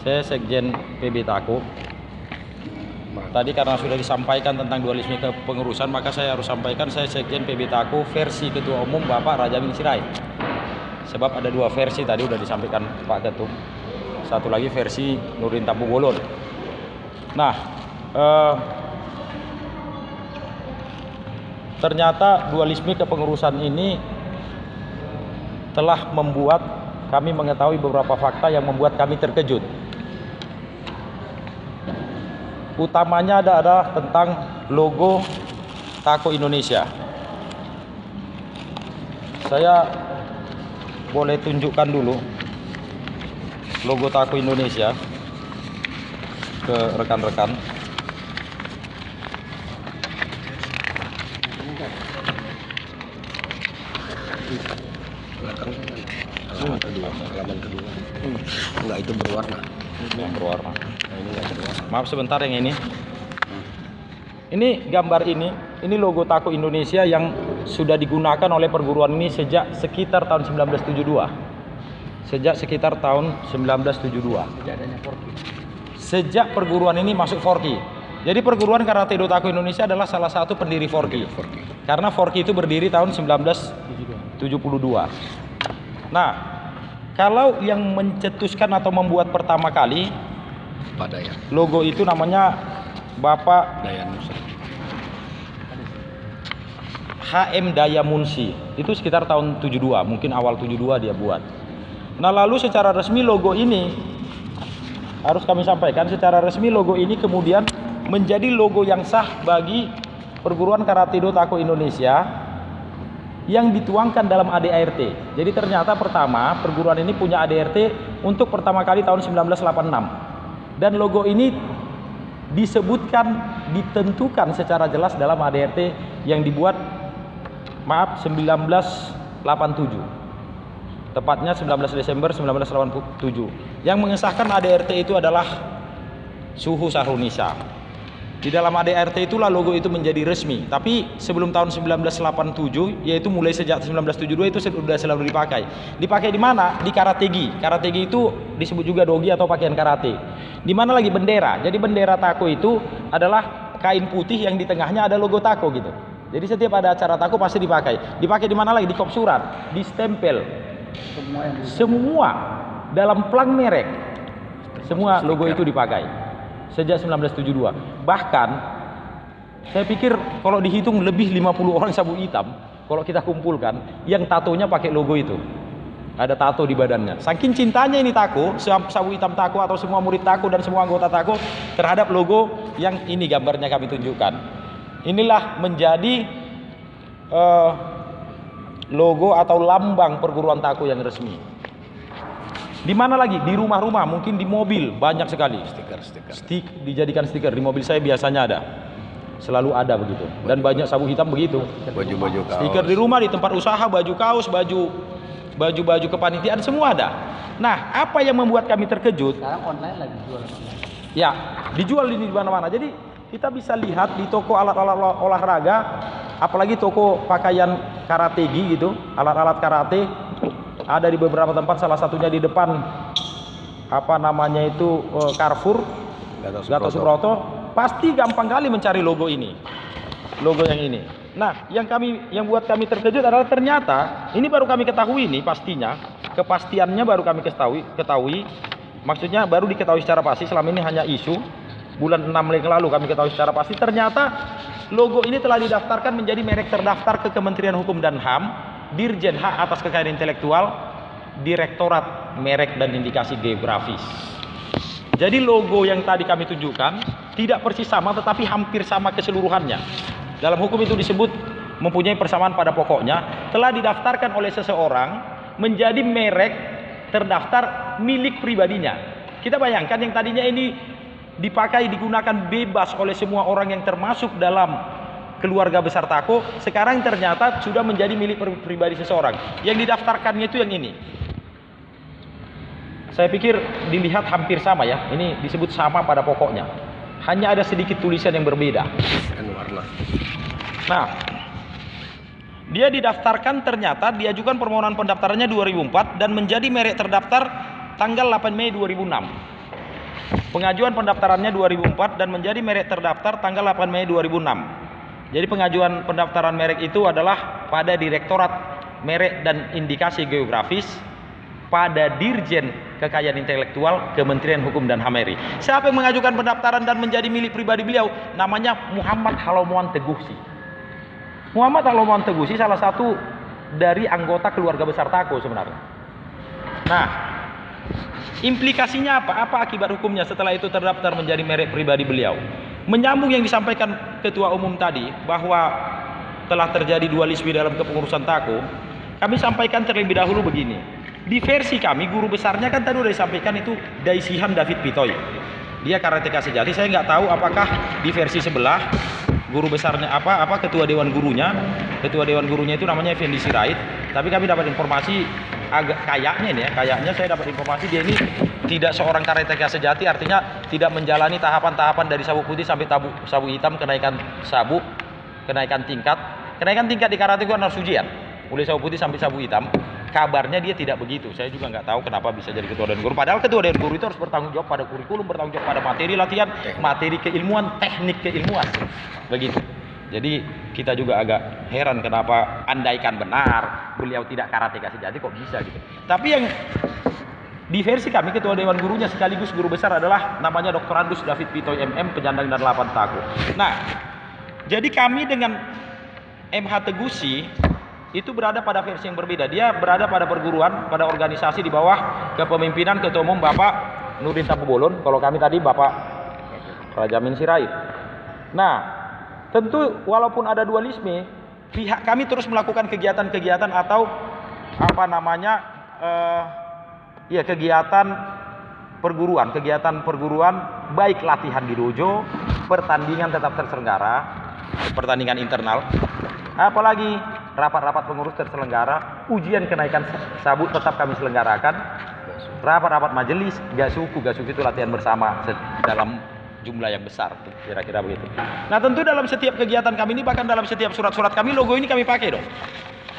Saya Sekjen PB Tako. Tadi karena sudah disampaikan tentang dualisme kepengurusan, maka saya harus sampaikan saya Sekjen PB Tako versi Ketua Umum Bapak Rajamin Sirait. Sebab ada dua versi tadi sudah disampaikan Pak Ketum. Satu lagi versi Nurdin Tampu Bolon. Nah, ternyata dualisme kepengurusan ini telah membuat kami mengetahui beberapa fakta yang membuat kami terkejut. Utamanya adalah tentang logo Tako Indonesia. Saya boleh tunjukkan dulu logo Tako Indonesia ke rekan-rekan. Halaman kedua. Enggak, itu berwarna. Yang berwarna. Nah, ini enggak berwarna. Maaf sebentar yang ini. Ini gambar ini logo Tako Indonesia yang sudah digunakan oleh perguruan ini sejak sekitar tahun 1972. Sejak sekitar tahun 1972. Sejak perguruan ini masuk Forky. Jadi perguruan Karate Do Tako Indonesia adalah salah satu pendiri Forky. Karena Forky itu berdiri tahun 1972. Nah, kalau yang mencetuskan atau membuat pertama kali Pak Dayan. logo itu namanya Bapak Dayan Musa. HM Dayamunsi. Itu sekitar tahun 72, mungkin awal 72 dia buat. Nah, lalu secara resmi logo ini harus kami sampaikan, secara resmi logo ini kemudian menjadi logo yang sah bagi perguruan Karate Do Tako Indonesia yang dituangkan dalam ADART. Jadi ternyata pertama perguruan ini punya ADART untuk pertama kali tahun 1986. Dan logo ini disebutkan, ditentukan secara jelas dalam ADART yang dibuat 1987. Tepatnya 19 Desember 1987. Yang mengesahkan ADART itu adalah Suhu Sahrunisa. Di dalam ADART itulah logo itu menjadi resmi. Tapi sebelum tahun 1987, yaitu mulai sejak 1972 itu sudah selalu dipakai. Dipakai di mana? Di karategi. Karategi itu disebut juga dogi atau pakaian karate. Di mana lagi bendera. Jadi bendera Tako itu adalah kain putih yang di tengahnya ada logo Tako gitu. Jadi setiap ada acara Tako pasti dipakai. Dipakai di mana lagi? Di kop surat, di stempel. Semua dalam plang merek. Semua logo itu dipakai. Sejak 1972. Bahkan saya pikir kalau dihitung lebih 50 orang sabu hitam kalau kita kumpulkan yang tatonya pakai logo itu. Ada tato di badannya. Saking cintanya ini Tako, sabu hitam Tako atau semua murid Tako dan semua anggota Tako terhadap logo yang ini gambarnya kami tunjukkan. Inilah menjadi logo atau lambang perguruan Tako yang resmi. Di mana lagi? Di rumah-rumah, mungkin di mobil banyak sekali. Dijadikan stiker di mobil saya biasanya ada. Selalu ada begitu. Dan banyak sabu hitam begitu. Baju-baju kaos. Stiker di rumah, di tempat usaha, baju kaos, baju kepanitiaan semua ada. Nah, apa yang membuat kami terkejut? Sekarang online lagi jual online. Ya, dijual ini di mana-mana. Jadi kita bisa lihat di toko alat-alat olahraga, apalagi toko pakaian karategi gitu, alat-alat karate. Ada di beberapa tempat, salah satunya di depan Carrefour Gatot Subroto. Pasti gampang kali mencari logo ini, logo yang ini. Nah, yang buat kami terkejut adalah ternyata ini baru kami ketahui nih pastinya, kepastiannya baru kami ketahui. Maksudnya baru diketahui secara pasti. Selama ini hanya isu. Bulan 6 yang lalu kami ketahui secara pasti. Ternyata logo ini telah didaftarkan menjadi merek terdaftar ke Kementerian Hukum dan HAM. Dirjen Hak Atas Kekayaan Intelektual, Direktorat Merek dan Indikasi Geografis. Jadi logo yang tadi kami tunjukkan tidak persis sama tetapi hampir sama keseluruhannya. Dalam hukum itu disebut mempunyai persamaan pada pokoknya, telah didaftarkan oleh seseorang menjadi merek terdaftar milik pribadinya. Kita bayangkan yang tadinya ini digunakan bebas oleh semua orang yang termasuk dalam keluarga besar Tako, sekarang ternyata sudah menjadi milik pribadi seseorang. Yang didaftarkannya itu yang ini. Saya pikir dilihat hampir sama ya. Ini disebut sama pada pokoknya. Hanya ada sedikit tulisan yang berbeda. Nah, dia didaftarkan ternyata diajukan permohonan pendaftarannya 2004 dan menjadi merek terdaftar tanggal 8 Mei 2006. Pengajuan pendaftarannya 2004 dan menjadi merek terdaftar tanggal 8 Mei 2006. Jadi pengajuan pendaftaran merek itu adalah pada Direktorat Merek dan Indikasi Geografis pada Dirjen Kekayaan Intelektual Kementerian Hukum dan HAM RI. Siapa yang mengajukan pendaftaran dan menjadi milik pribadi beliau? Namanya Muhammad Halomuan Teguhsi. Muhammad Halomuan Teguhsi salah satu dari anggota keluarga besar Tako sebenarnya. Nah, implikasinya apa? Apa akibat hukumnya setelah itu terdaftar menjadi merek pribadi beliau? Menyambung yang disampaikan Ketua Umum tadi bahwa telah terjadi dualisme dalam kepengurusan Tako, kami sampaikan terlebih dahulu begini. Di versi kami, guru besarnya kan tadi sudah disampaikan itu Daisihan David Pitoy. Dia karateka sejati. Saya nggak tahu apakah di versi sebelah guru besarnya apa ketua dewan gurunya itu namanya Effendi Sirait. Tapi kami dapat informasi agak kayaknya ini ya, kayaknya saya dapat informasi dia ini tidak seorang karateka sejati, artinya tidak menjalani tahapan-tahapan dari sabuk putih sampai sabuk hitam, kenaikan tingkat di karate itu harus ujian mulai sabuk putih sampai sabuk hitam. Kabarnya dia tidak begitu. Saya juga nggak tahu kenapa bisa jadi ketua dewan guru. Padahal ketua dewan guru itu harus bertanggung jawab pada kurikulum, bertanggung jawab pada materi latihan, materi keilmuan, teknik keilmuan. Begitu. Jadi kita juga agak heran kenapa andaikan benar beliau tidak karateka sejati kok bisa gitu. Tapi yang di versi kami ketua dewan gurunya sekaligus guru besar adalah namanya Dr. Andus David Pitoy MM, penyandang dan 8 Tako. Nah, jadi kami dengan MH Teguhsi itu berada pada versi yang berbeda. Dia berada pada perguruan, pada organisasi di bawah kepemimpinan Ketua Umum Bapak Nurdin Tapubolon. Kalau kami tadi Bapak Rajamin Sirait. Nah, tentu walaupun ada dualisme, pihak kami terus melakukan kegiatan-kegiatan atau kegiatan perguruan, baik latihan di dojo, pertandingan tetap terselenggara, pertandingan internal, apalagi rapat-rapat pengurus terselenggara, ujian kenaikan sabuk tetap kami selenggarakan, rapat-rapat majelis, gasuku itu latihan bersama dalam jumlah yang besar, kira-kira begitu. Nah, tentu dalam setiap kegiatan kami ini, bahkan dalam setiap surat-surat kami, logo ini kami pakai dong.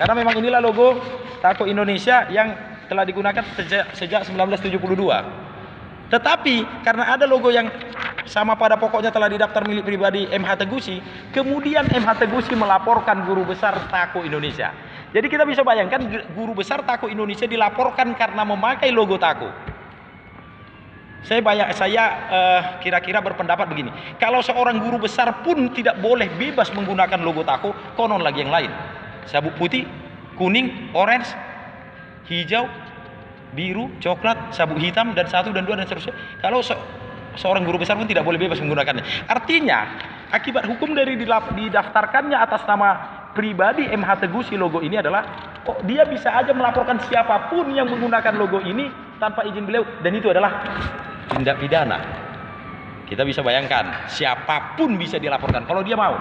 Karena memang inilah logo Tako Indonesia yang telah digunakan sejak 1972. Tetapi karena ada logo yang sama pada pokoknya telah didaftar milik pribadi MH Teguhsi, kemudian MH Teguhsi melaporkan guru besar Tako Indonesia. Jadi kita bisa bayangkan guru besar Tako Indonesia dilaporkan karena memakai logo Tako. Saya kira-kira berpendapat begini, kalau seorang guru besar pun tidak boleh bebas menggunakan logo Tako, konon lagi yang lain. Sabuk putih, kuning, orange, hijau, biru, coklat, sabuk hitam, dan 1 dan 2 dan seterusnya. Kalau seorang guru besar pun tidak boleh bebas menggunakannya. Artinya, akibat hukum dari didaftarkannya atas nama pribadi MH Teguhsi logo ini adalah, kok dia bisa aja melaporkan siapapun yang menggunakan logo ini tanpa izin beliau, dan itu adalah tindak pidana. Kita bisa bayangkan, siapapun bisa dilaporkan kalau dia mau.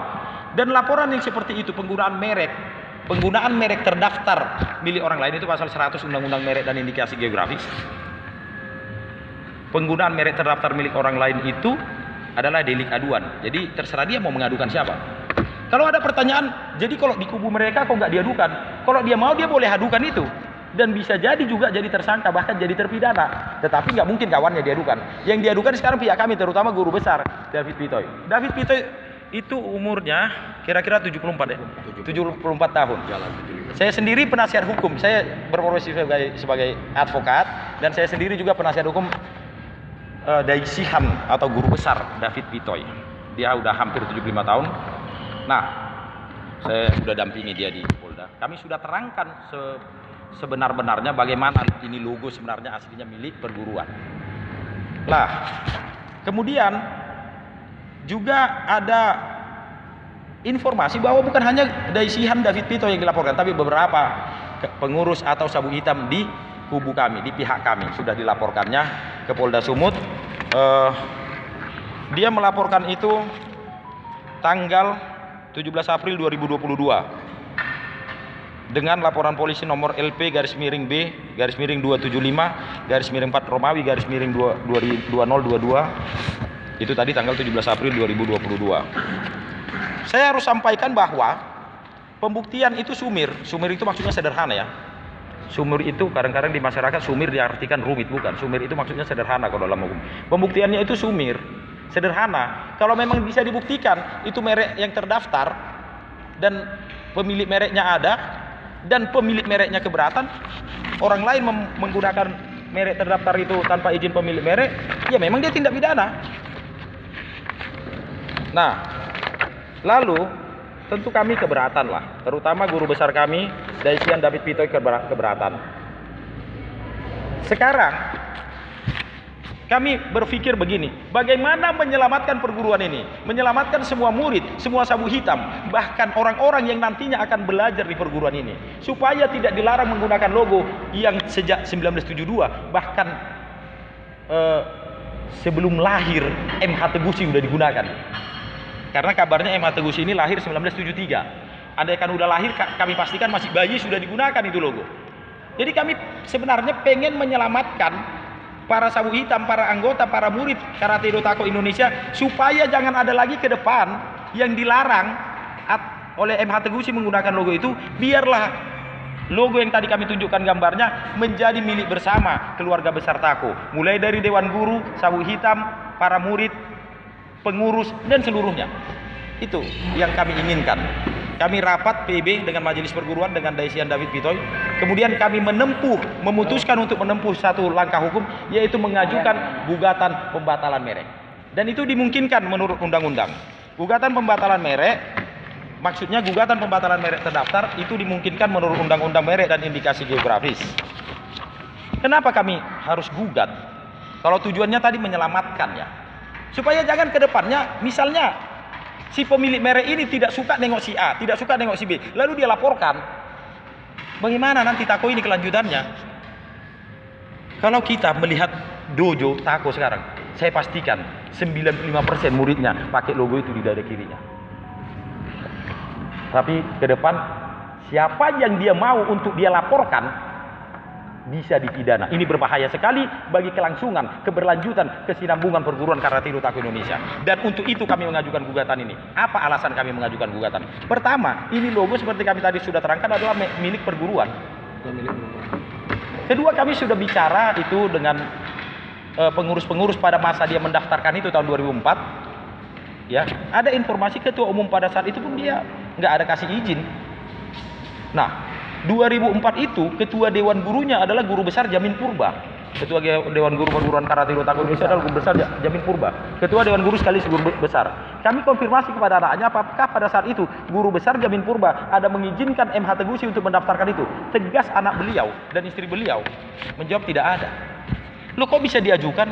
Dan laporan yang seperti itu, penggunaan merek terdaftar milik orang lain, itu pasal 100 Undang-Undang Merek dan Indikasi Geografis. Penggunaan merek terdaftar milik orang lain itu adalah delik aduan. Jadi terserah dia mau mengadukan siapa. Kalau ada pertanyaan, jadi kalau di kubu mereka kok nggak diadukan? Kalau dia mau, dia boleh adukan itu. Dan bisa jadi juga jadi tersangka, bahkan jadi terpidana. Tetapi nggak mungkin kawannya diadukan. Yang diadukan sekarang pihak kami, terutama guru besar David Pitoy. David Pitoy itu umurnya kira-kira 74 ya? 74 tahun. Saya sendiri penasihat hukum. Saya berprofesi sebagai advokat, dan saya sendiri juga penasihat hukum Daisihan atau guru besar David Pitoy. Dia udah hampir 75 tahun. Nah, saya sudah dampingi dia di Polda. Kami sudah terangkan sebenar-benarnya bagaimana ini logo sebenarnya aslinya milik perguruan. Lah, kemudian juga ada informasi bahwa bukan hanya Daisihan David Pitoy yang dilaporkan, tapi beberapa pengurus atau sabuk hitam di kubu kami, di pihak kami sudah dilaporkannya ke Polda Sumut. Dia melaporkan itu tanggal 17 April 2022 dengan laporan polisi nomor LP_B_275_4 Romawi_4 itu tadi tanggal 17 April 2022. Saya harus sampaikan bahwa pembuktian itu sumir itu maksudnya sederhana ya. Sumir itu kadang-kadang di masyarakat sumir diartikan rumit, bukan. Sumir itu maksudnya sederhana kalau dalam hukum. Pembuktiannya itu sumir, sederhana. Kalau memang bisa dibuktikan itu merek yang terdaftar dan pemilik mereknya ada dan pemilik mereknya keberatan, orang lain menggunakan merek terdaftar itu tanpa izin pemilik merek, ya memang dia tindak pidana. Nah, lalu tentu kami keberatan lah, terutama guru besar kami, Daisian David Pitoy keberatan. Sekarang kami berpikir begini, bagaimana menyelamatkan perguruan ini, menyelamatkan semua murid, semua sabu hitam, bahkan orang-orang yang nantinya akan belajar di perguruan ini, supaya tidak dilarang menggunakan logo yang sejak 1972, bahkan sebelum lahir MH Tegusi sudah digunakan. Karena kabarnya MH Tegusi ini lahir 1973. Andai kan udah lahir, kami pastikan masih bayi sudah digunakan itu logo. Jadi kami sebenarnya pengen menyelamatkan para sabu hitam, para anggota, para murid Karate Do Tako Indonesia, supaya jangan ada lagi ke depan yang dilarang oleh MH Tegusi menggunakan logo itu. Biarlah logo yang tadi kami tunjukkan gambarnya menjadi milik bersama keluarga besar Tako, mulai dari Dewan Guru, sabu hitam, para murid, pengurus, dan seluruhnya. Itu yang kami inginkan. Kami rapat PB dengan Majelis Perguruan, dengan Daisian David Pitoy. Kemudian kami memutuskan untuk menempuh satu langkah hukum, yaitu mengajukan gugatan pembatalan merek. Dan itu dimungkinkan menurut undang-undang. Gugatan pembatalan merek, maksudnya gugatan pembatalan merek terdaftar, itu dimungkinkan menurut undang-undang merek dan indikasi geografis. Kenapa kami harus gugat? Kalau tujuannya tadi menyelamatkan, ya, supaya jangan ke depannya, misalnya si pemilik merek ini tidak suka nengok si A, tidak suka nengok si B, lalu dia laporkan, bagaimana nanti Tako ini kelanjutannya? Kalau kita melihat dojo Tako sekarang, saya pastikan 95% muridnya pakai logo itu di dada kirinya. Tapi ke depan, siapa yang dia mau untuk dia laporkan bisa dipidana. Ini berbahaya sekali bagi kelangsungan, keberlanjutan, kesinambungan perguruan Karate Do Tako Indonesia. Dan untuk itu kami mengajukan gugatan ini. Apa alasan kami mengajukan gugatan? Pertama, ini logo seperti kami tadi sudah terangkan adalah milik perguruan. Kedua, kami sudah bicara itu dengan pengurus-pengurus pada masa dia mendaftarkan itu tahun 2004. Ya, ada informasi ketua umum pada saat itu pun dia nggak ada kasih izin. Nah, 2004 itu ketua dewan gurunya adalah guru besar Jamin Purba. Ketua dewan guru perguruan Karate Do Tako Indonesia adalah guru besar Jamin Purba. Ketua dewan guru sekaligus guru besar. Kami konfirmasi kepada anaknya apakah pada saat itu guru besar Jamin Purba ada mengizinkan MH Tegusi untuk mendaftarkan itu. Tegas anak beliau dan istri beliau menjawab tidak ada. Loh, kok bisa diajukan?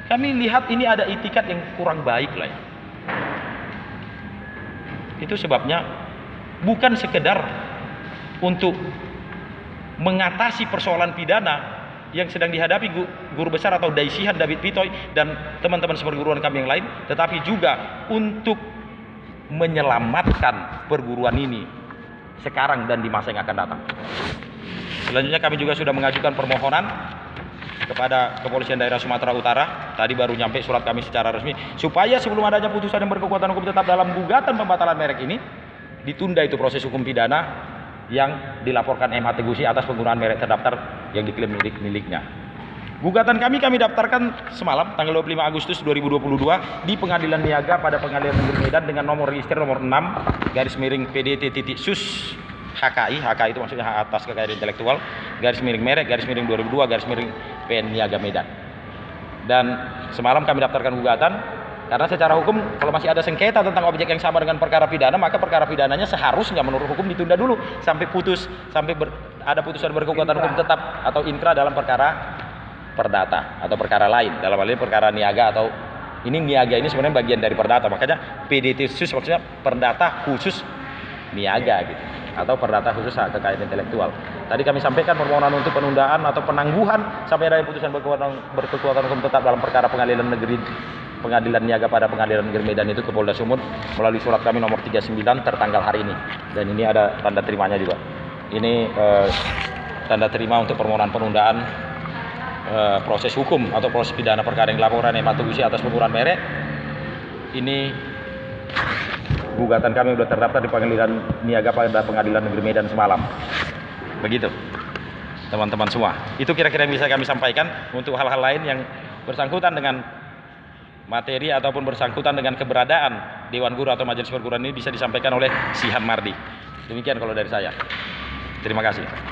Kami lihat ini ada itikat yang kurang baik lah, ya. Itu sebabnya bukan sekedar untuk mengatasi persoalan pidana yang sedang dihadapi guru besar atau Daisian David Pitoy dan teman-teman seperguruan kami yang lain, tetapi juga untuk menyelamatkan perguruan ini sekarang dan di masa yang akan datang. Selanjutnya kami juga sudah mengajukan permohonan kepada Kepolisian Daerah Sumatera Utara. Tadi baru nyampe surat kami secara resmi, supaya sebelum adanya putusan yang berkekuatan hukum tetap dalam gugatan pembatalan merek ini, ditunda itu proses hukum pidana yang dilaporkan MH Tegusi atas penggunaan merek terdaftar yang diklaim miliknya. Gugatan kami daftarkan semalam tanggal 25 Agustus 2022 di Pengadilan Niaga pada Pengadilan Negeri Medan dengan nomor register nomor 6/PDT.SUS HKI. HKI itu maksudnya hak atas kekayaan intelektual, /merek, /2002, PN Niaga Medan. Dan semalam kami daftarkan gugatan. Karena secara hukum kalau masih ada sengketa tentang objek yang sama dengan perkara pidana, maka perkara pidananya seharusnya menurut hukum ditunda dulu sampai ada putusan berkekuatan hukum tetap atau inkrah dalam perkara perdata atau perkara lain. Dalam hal ini perkara niaga atau niaga ini sebenarnya bagian dari perdata. Makanya PDT khusus maksudnya perdata khusus niaga gitu, atau perdata khusus hak kekayaan intelektual. Tadi kami sampaikan permohonan untuk penundaan atau penangguhan sampai ada putusan berkekuatan hukum tetap dalam perkara Pengadilan Niaga pada Pengadilan Negeri Medan itu ke Polda Sumut melalui surat kami nomor 39 tertanggal hari ini. Dan ini ada tanda terimanya juga. Ini tanda terima untuk permohonan penundaan proses hukum atau proses pidana perkara yang dilaporkan MH Tegusi atas penggunaan merek. Ini gugatan kami sudah terdaftar di Pengadilan Niaga pada Pengadilan Negeri Medan semalam. Begitu. teman-teman semua. Itu kira-kira yang bisa kami sampaikan. Untuk hal-hal lain yang bersangkutan dengan materi ataupun bersangkutan dengan keberadaan Dewan Guru atau Majelis Perguruan ini bisa disampaikan oleh Sihan Mardi. Demikian kalau dari saya. Terima kasih.